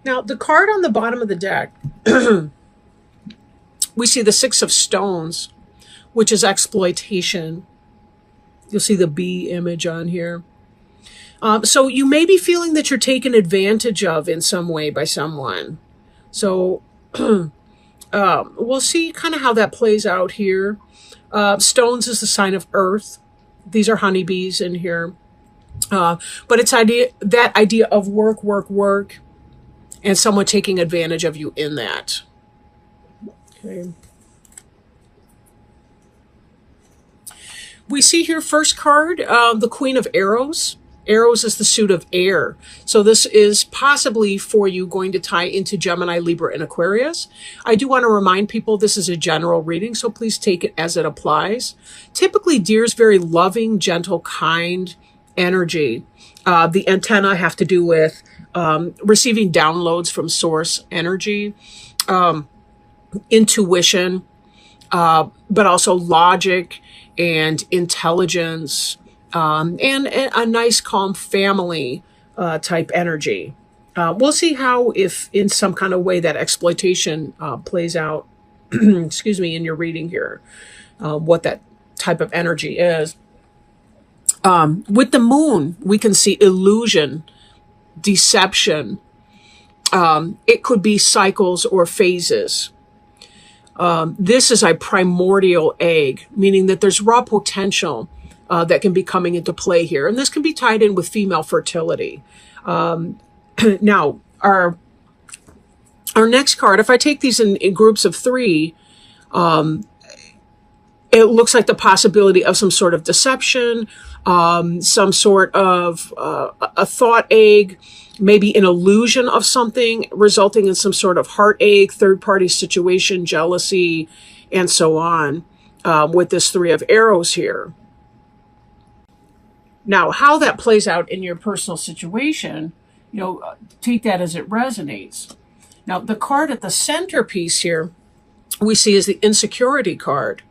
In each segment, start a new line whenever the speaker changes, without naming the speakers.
Now, the card on the bottom of the deck, we see the Six of Stones, which is exploitation. You'll see the bee image on here. So you may be feeling that you're taken advantage of in some way by someone. So we'll see kind of how that plays out here. Stones is the sign of earth. These are honeybees in here. But it's that idea of work, work, work, and someone taking advantage of you in that. Okay. We see here first card, the Queen of Arrows. Arrows is the suit of air. So this is possibly for you going to tie into Gemini, Libra, and Aquarius. I do want to remind people this is a general reading, so please take it as it applies. Typically, deer is very loving, gentle, kind energy. The antenna have to do with receiving downloads from source energy, intuition, but also logic and intelligence, and a nice, calm family type energy. We'll see how, if in some kind of way, that exploitation plays out, excuse me, in your reading here, what that type of energy is. With the moon, we can see illusion, deception. It could be cycles or phases. This is a primordial egg, meaning that there's raw potential that can be coming into play here. And this can be tied in with female fertility. Now, our next card, if I take these in groups of three, it looks like the possibility of some sort of deception, some sort of a thought egg, maybe an illusion of something, resulting in some sort of heartache, third-party situation, jealousy, and so on, with this Three of Arrows here. Now, how that plays out in your personal situation, take that as it resonates. Now, the card at the centerpiece here we see is the insecurity card.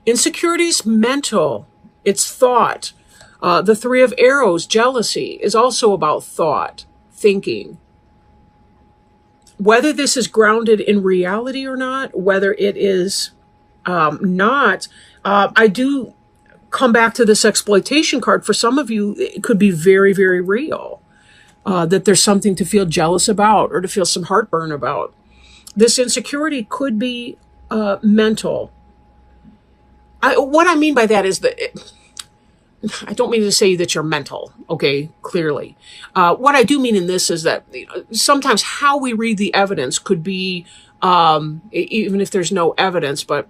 Insecurity is mental. It's thought. The Three of Arrows, jealousy, is also about thought, thinking. Whether this is grounded in reality or not, whether it is not, I do come back to this exploitation card. For some of you, it could be very, very real. That there's something to feel jealous about or to feel some heartburn about. This insecurity could be mental. What I mean by that is that I don't mean to say that you're mental, okay, clearly. What I do mean in this is that sometimes how we read the evidence could be, even if there's no evidence, but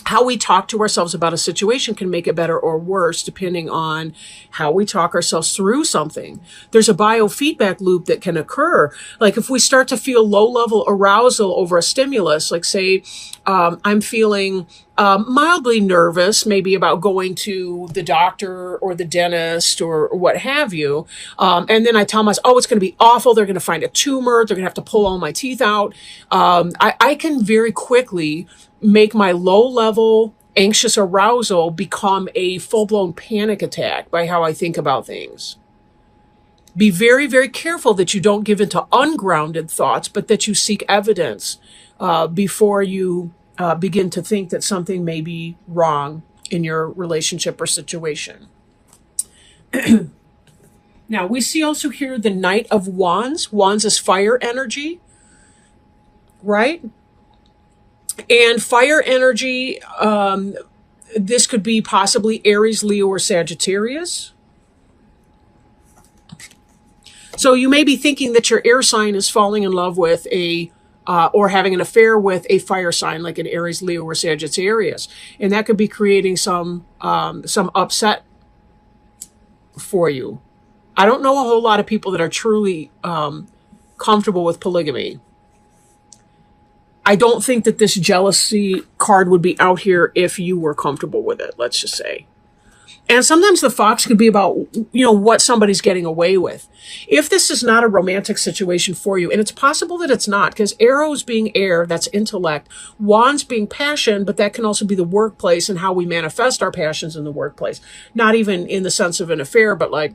how we talk to ourselves about a situation can make it better or worse depending on how we talk ourselves through something. There's a biofeedback loop that can occur. Like if we start to feel low-level arousal over a stimulus, like say I'm feeling mildly nervous, maybe about going to the doctor or the dentist or what have you, and then I tell myself, oh, it's going to be awful. They're going to find a tumor. They're going to have to pull all my teeth out. I can very quickly make my low-level anxious arousal become a full-blown panic attack by how I think about things. Be very, very careful that you don't give into ungrounded thoughts, but that you seek evidence before you begin to think that something may be wrong in your relationship or situation. Now, we see also here the Knight of Wands. Wands is fire energy, right? And fire energy, this could be possibly Aries, Leo, or Sagittarius. So you may be thinking that your air sign is falling in love with or having an affair with a fire sign like an Aries, Leo, or Sagittarius. And that could be creating some upset for you. I don't know a whole lot of people that are truly comfortable with polygamy. I don't think that this jealousy card would be out here if you were comfortable with it, let's just say. And sometimes the fox could be about, what somebody's getting away with. If this is not a romantic situation for you, and it's possible that it's not, because arrows being air, that's intellect, wands being passion, but that can also be the workplace and how we manifest our passions in the workplace. Not even in the sense of an affair, but like,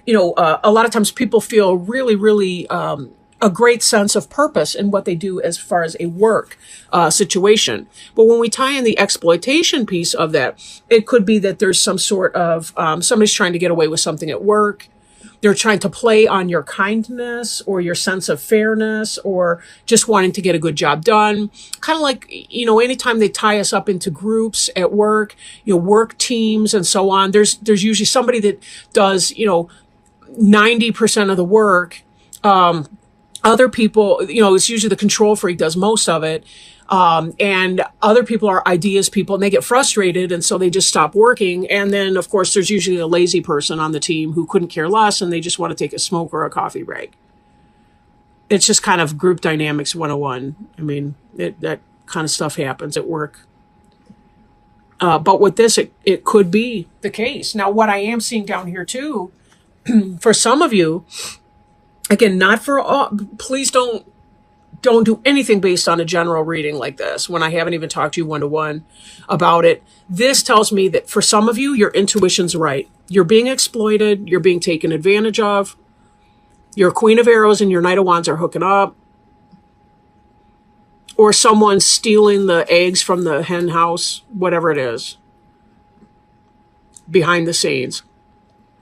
a lot of times people feel really, really a great sense of purpose in what they do as far as a work situation. But when we tie in the exploitation piece of that, it could be that there's some sort of somebody's trying to get away with something at work. They're trying to play on your kindness or your sense of fairness or just wanting to get a good job done. Kind of like, anytime they tie us up into groups at work, work teams and so on, there's usually somebody that does, 90% of the work. Other people, it's usually the control freak does most of it. And other people are ideas people and they get frustrated. And so they just stop working. And then, of course, there's usually a lazy person on the team who couldn't care less and they just want to take a smoke or a coffee break. It's just kind of group dynamics 101. I mean, that kind of stuff happens at work. But with this, it could be the case. Now, what I am seeing down here, too, for some of you, again, not for all, please don't do anything based on a general reading like this when I haven't even talked to you one-to-one about it. This tells me that for some of you, your intuition's right. You're being exploited. You're being taken advantage of. Your Queen of Arrows and your Knight of Wands are hooking up. Or someone's stealing the eggs from the hen house, whatever it is, behind the scenes.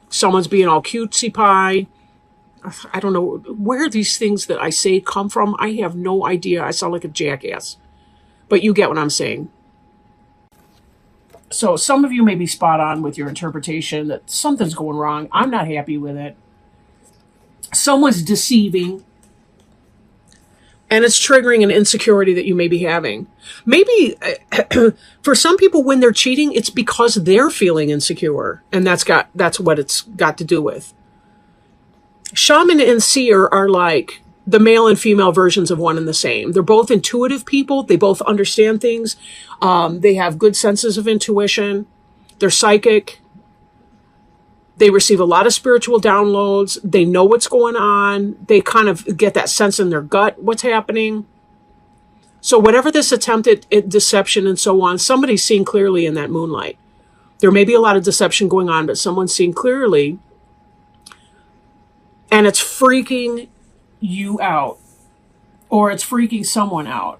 Someone's being all cutesy pie. I don't know where these things that I say come from. I have no idea. I sound like a jackass. But you get what I'm saying. So some of you may be spot on with your interpretation that something's going wrong. I'm not happy with it. Someone's deceiving. And it's triggering an insecurity that you may be having. Maybe for some people when they're cheating, it's because they're feeling insecure. And that's what it's got to do with. Shaman and seer are like the male and female versions of one and the same. They're both intuitive people. They both understand things. They have good senses of intuition. They're psychic. They receive a lot of spiritual downloads. They know what's going on. They kind of get that sense in their gut, what's happening. So whatever this attempt at deception and so on, somebody's seeing clearly in that moonlight. There may be a lot of deception going on, but someone's seeing clearly. And it's freaking you out. Or it's freaking someone out.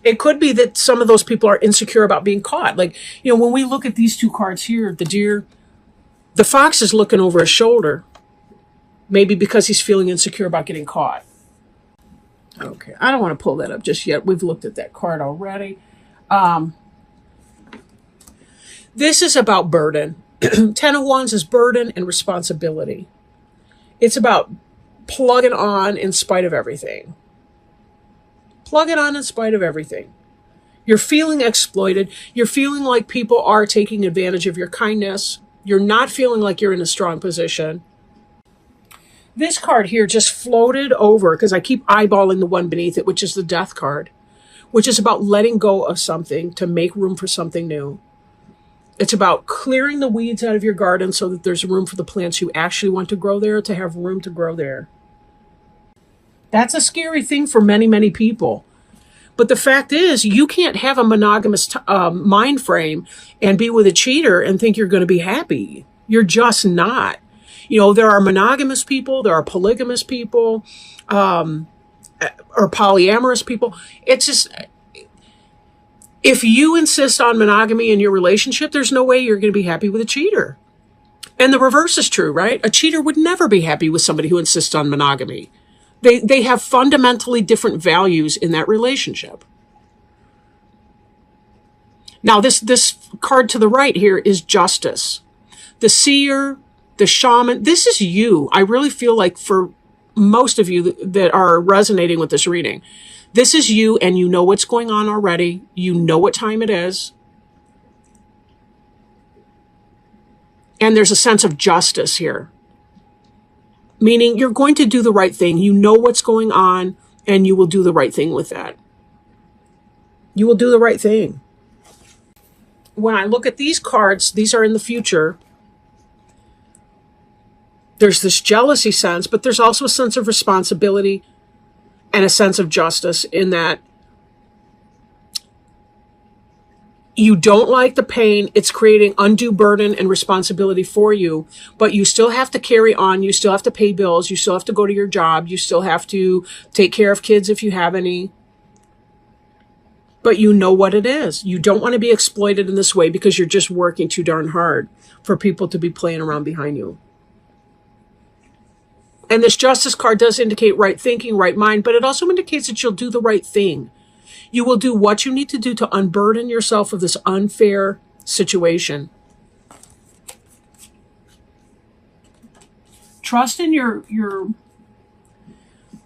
It could be that some of those people are insecure about being caught. Like, when we look at these two cards here, the deer, the fox is looking over his shoulder. Maybe because he's feeling insecure about getting caught. Okay, I don't want to pull that up just yet. We've looked at that card already. This is about burden. 10 of Wands is burden and responsibility. It's about plugging on in spite of everything. Plug it on in spite of everything. You're feeling exploited. You're feeling like people are taking advantage of your kindness. You're not feeling like you're in a strong position. This card here just floated over because I keep eyeballing the one beneath it, which is the Death card, which is about letting go of something to make room for something new. It's about clearing the weeds out of your garden so that there's room for the plants you actually want to grow there to have room to grow there. That's a scary thing for many, many people. But the fact is, you can't have a monogamous mind frame and be with a cheater and think you're going to be happy. You're just not. There are monogamous people, there are polygamous people, or polyamorous people. It's just, if you insist on monogamy in your relationship, there's no way you're going to be happy with a cheater. And the reverse is true, right? A cheater would never be happy with somebody who insists on monogamy. They have fundamentally different values in that relationship. Now, this card to the right here is Justice. The seer, the shaman, this is you. I really feel like for most of you that are resonating with this reading, this is you and you know what's going on already. You know what time it is. And there's a sense of justice here. Meaning you're going to do the right thing. You know what's going on, and you will do the right thing with that. You will do the right thing. When I look at these cards, these are in the future. There's this jealousy sense, but there's also a sense of responsibility and a sense of justice in that You don't like the pain. It's creating undue burden and responsibility for you, but you still have to carry on. You still have to pay bills. You still have to go to your job. You still have to take care of kids if you have any. But you know what it is. You don't want to be exploited in this way because you're just working too darn hard for people to be playing around behind you. And this Justice card does indicate right thinking, right mind, but it also indicates that you'll do the right thing. You will do what you need to do to unburden yourself of this unfair situation. Trust in your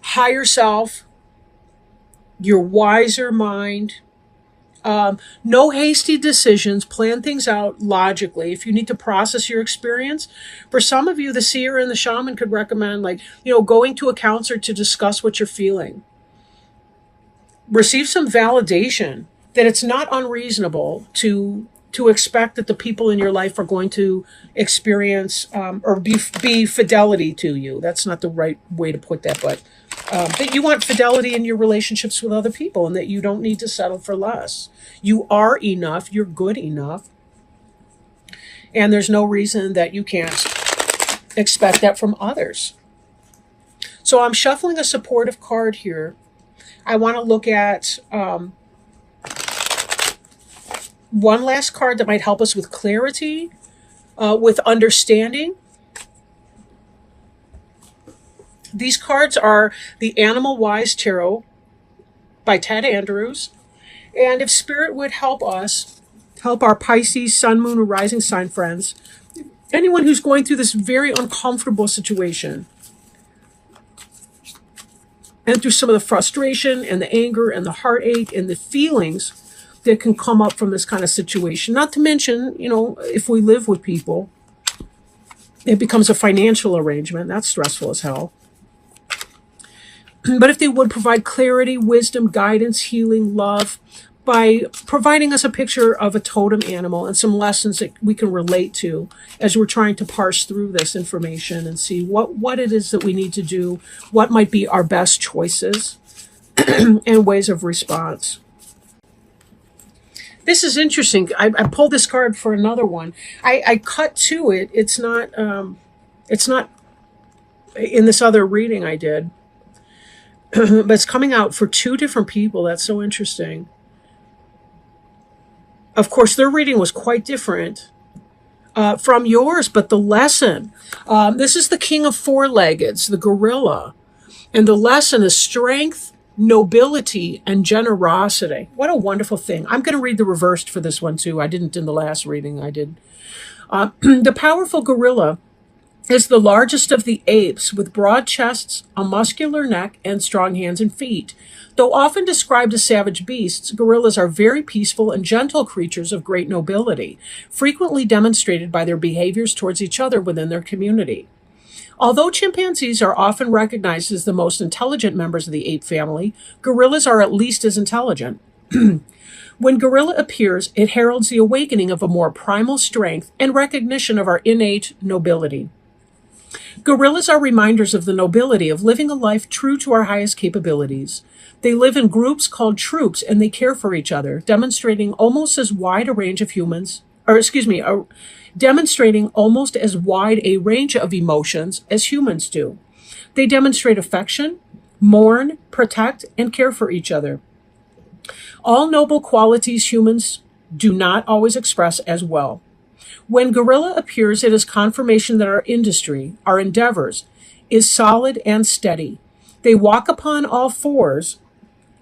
higher self, your wiser mind. No hasty decisions. Plan things out logically. If you need to process your experience, for some of you, the seer and the shaman could recommend, going to a counselor to discuss what you're feeling. Receive some validation that it's not unreasonable to expect that the people in your life are going to experience or be fidelity to you. That's not the right way to put that, but that you want fidelity in your relationships with other people and that you don't need to settle for less. You are enough. You're good enough. And there's no reason that you can't expect that from others. So I'm shuffling a supportive card here. I want to look at one last card that might help us with clarity, with understanding. These cards are the Animal Wise Tarot by Ted Andrews. And if Spirit would help us, help our Pisces, Sun, Moon, or Rising sign friends, anyone who's going through this very uncomfortable situation, and through some of the frustration and the anger and the heartache and the feelings that can come up from this kind of situation. Not to mention, if we live with people, it becomes a financial arrangement. That's stressful as hell. But if they would provide clarity, wisdom, guidance, healing, love, by providing us a picture of a totem animal and some lessons that we can relate to as we're trying to parse through this information and see what it is that we need to do, what might be our best choices and ways of response. This is interesting. I pulled this card for another one. I cut to it. It's not in this other reading I did, but it's coming out for two different people. That's so interesting. Of course, their reading was quite different from yours, but the lesson, this is the King of Four-Leggeds, the gorilla, and the lesson is strength, nobility, and generosity. What a wonderful thing. I'm going to read the reversed for this one too. I didn't in the last reading. I did. The powerful gorilla is the largest of the apes with broad chests, a muscular neck, and strong hands and feet. Though often described as savage beasts, gorillas are very peaceful and gentle creatures of great nobility, frequently demonstrated by their behaviors towards each other within their community. Although chimpanzees are often recognized as the most intelligent members of the ape family, gorillas are at least as intelligent. When gorilla appears, it heralds the awakening of a more primal strength and recognition of our innate nobility. Gorillas are reminders of the nobility of living a life true to our highest capabilities. They live in groups called troops and they care for each other, demonstrating almost as wide a range of demonstrating almost as wide a range of emotions as humans do. They demonstrate affection, mourn, protect, and care for each other. All noble qualities humans do not always express as well. When gorilla appears, it is confirmation that our industry, our endeavors, is solid and steady. They walk upon all fours,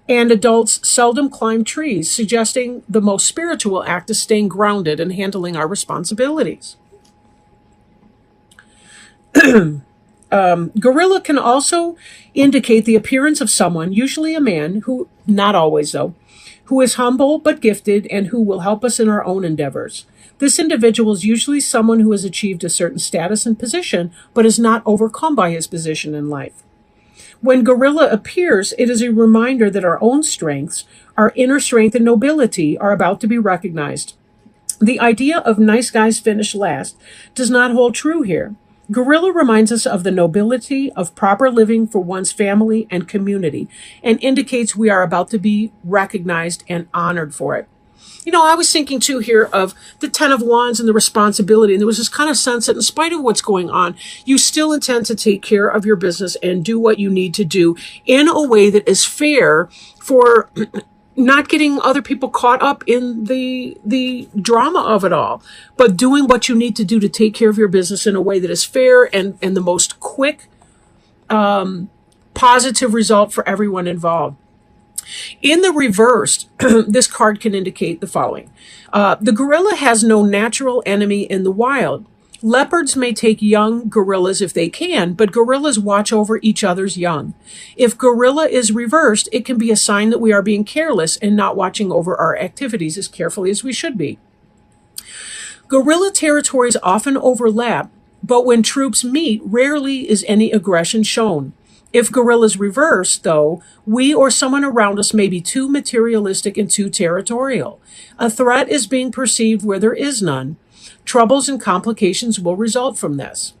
and adults seldom climb trees, suggesting the most spiritual act is staying grounded and handling our responsibilities. Gorilla can also indicate the appearance of someone, usually a man, who, not always though, who is humble but gifted and who will help us in our own endeavors. This individual is usually someone who has achieved a certain status and position, but is not overcome by his position in life. When gorilla appears, it is a reminder that our own strengths, our inner strength and nobility, are about to be recognized. The idea of nice guys finish last does not hold true here. Gorilla reminds us of the nobility of proper living for one's family and community, and indicates we are about to be recognized and honored for it. I was thinking too here of the 10 of Wands and the responsibility. And there was this kind of sense that in spite of what's going on, you still intend to take care of your business and do what you need to do in a way that is fair for not getting other people caught up in the drama of it all, but doing what you need to do to take care of your business in a way that is fair and the most quick, positive result for everyone involved. In the reversed, this card can indicate the following. The gorilla has no natural enemy in the wild. Leopards may take young gorillas if they can, but gorillas watch over each other's young. If gorilla is reversed, it can be a sign that we are being careless and not watching over our activities as carefully as we should be. Gorilla territories often overlap, but when troops meet, rarely is any aggression shown. If gorilla's reverse, though, we or someone around us may be too materialistic and too territorial. A threat is being perceived where there is none. Troubles and complications will result from this.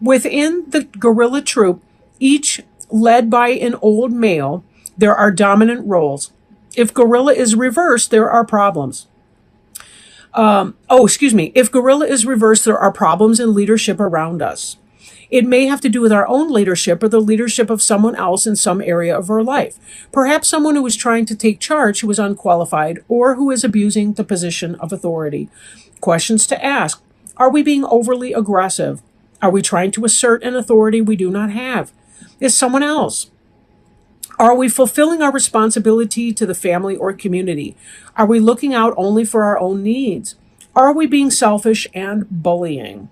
Within the gorilla troop, each led by an old male, there are dominant roles. If gorilla is reversed, there are problems. If gorilla is reversed, there are problems in leadership around us. It may have to do with our own leadership or the leadership of someone else in some area of our life. Perhaps someone who is trying to take charge who is unqualified or who is abusing the position of authority. Questions to ask. Are we being overly aggressive? Are we trying to assert an authority we do not have? Is someone else? Are we fulfilling our responsibility to the family or community? Are we looking out only for our own needs? Are we being selfish and bullying?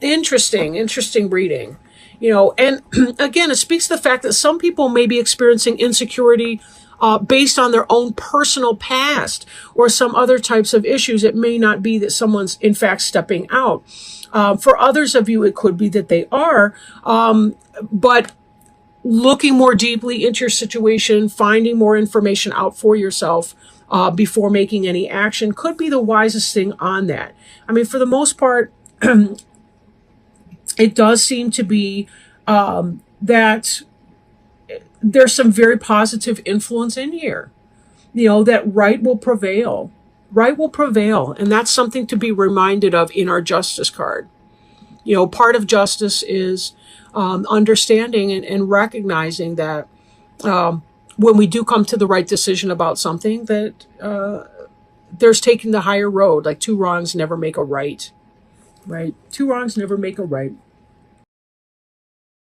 Interesting reading. And again, it speaks to the fact that some people may be experiencing insecurity based on their own personal past or some other types of issues. It may not be that someone's in fact stepping out. For others of you, it could be that they are, but looking more deeply into your situation, finding more information out for yourself before making any action could be the wisest thing on that. I mean, for the most part, it does seem to be that there's some very positive influence in here, that right will prevail. Right will prevail. And that's something to be reminded of in our justice card. Part of justice is understanding and recognizing that when we do come to the right decision about something, that there's taking the higher road. Like 2 wrongs never make a right. Right? 2 wrongs never make a right.